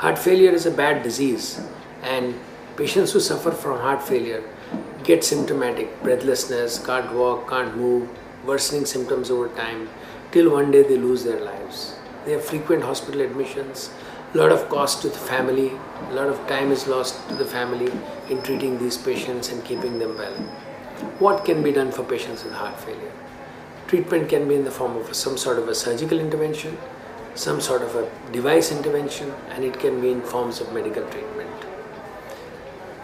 Heart failure is a bad disease, and patients who suffer from heart failure get symptomatic, breathlessness, can't walk, can't move, worsening symptoms over time, till one day they lose their lives. They have frequent hospital admissions, a lot of cost to the family, a lot of time is lost to the family in treating these patients and keeping them well. What can be done for patients with heart failure? Treatment can be in the form of some sort of a surgical intervention, some sort of a device intervention, and it can be in forms of medical treatment.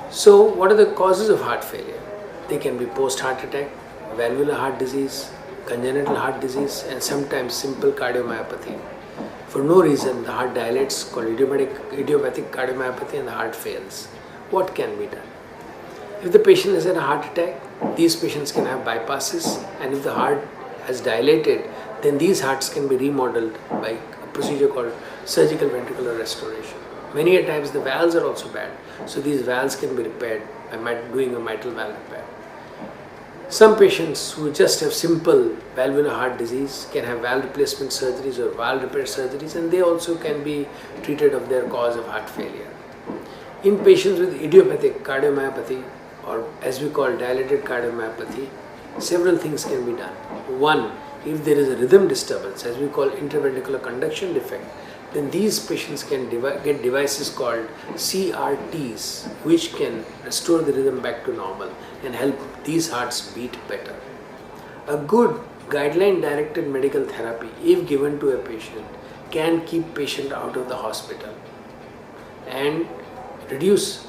So what are the causes of heart failure? They can be post-heart attack, valvular heart disease, congenital heart disease, and sometimes simple cardiomyopathy. For no reason, the heart dilates, called idiopathic cardiomyopathy, and the heart fails. What can be done? If the patient has had a heart attack, these patients can have bypasses, and if the heart has dilated, then these hearts can be remodeled by a procedure called surgical ventricular restoration. Many a times the valves are also bad, so these valves can be repaired by doing a mitral valve repair. Some patients who just have simple valvular heart disease can have valve replacement surgeries or valve repair surgeries, and they also can be treated of their cause of heart failure. In patients with idiopathic cardiomyopathy, or as we call dilated cardiomyopathy, several things can be done. One, if there is a rhythm disturbance, as we call interventricular conduction defect, then these patients can get devices called CRTs, which can restore the rhythm back to normal and help these hearts beat better. A good guideline-directed medical therapy, if given to a patient, can keep patient out of the hospital and reduce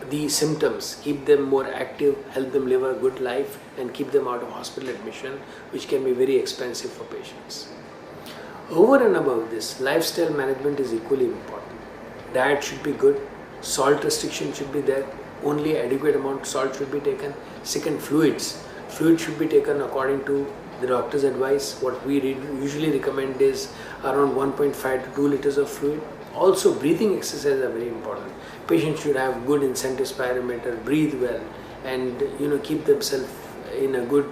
the symptoms, keep them more active, help them live a good life, and keep them out of hospital admission, which can be very expensive for patients. Over and above this, lifestyle management is equally important. Diet should be good, salt restriction should be there, only adequate amount of salt should be taken. Second, fluids. Fluids should be taken according to the doctor's advice. What we usually recommend is around 1.5 to 2 liters of fluid. Also, breathing exercises are very important. Patients should have good incentive spirometer, breathe well, and keep themselves in a good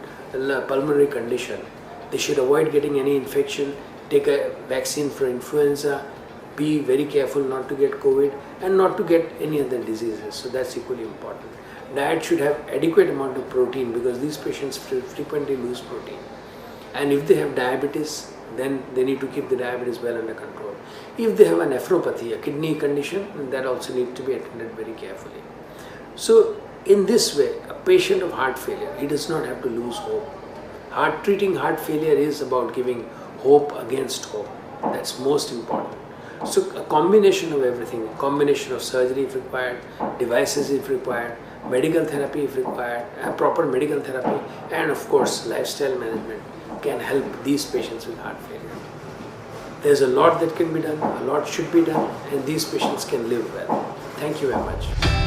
pulmonary condition. They should avoid getting any infection, take a vaccine for influenza, be very careful not to get COVID and not to get any other diseases. So that's equally important. Diet should have adequate amount of protein because these patients frequently lose protein. And if they have diabetes, then they need to keep the diabetes well under control. If they have a nephropathy, a kidney condition, then that also needs to be attended very carefully. So in this way, a patient of heart failure, he does not have to lose hope. Treating heart failure is about giving hope against hope. That's most important. So a combination of everything, a combination of surgery if required, devices if required, medical therapy if required, proper medical therapy, and of course lifestyle management can help these patients with heart failure. There's a lot that can be done, a lot should be done, and these patients can live well. Thank you very much.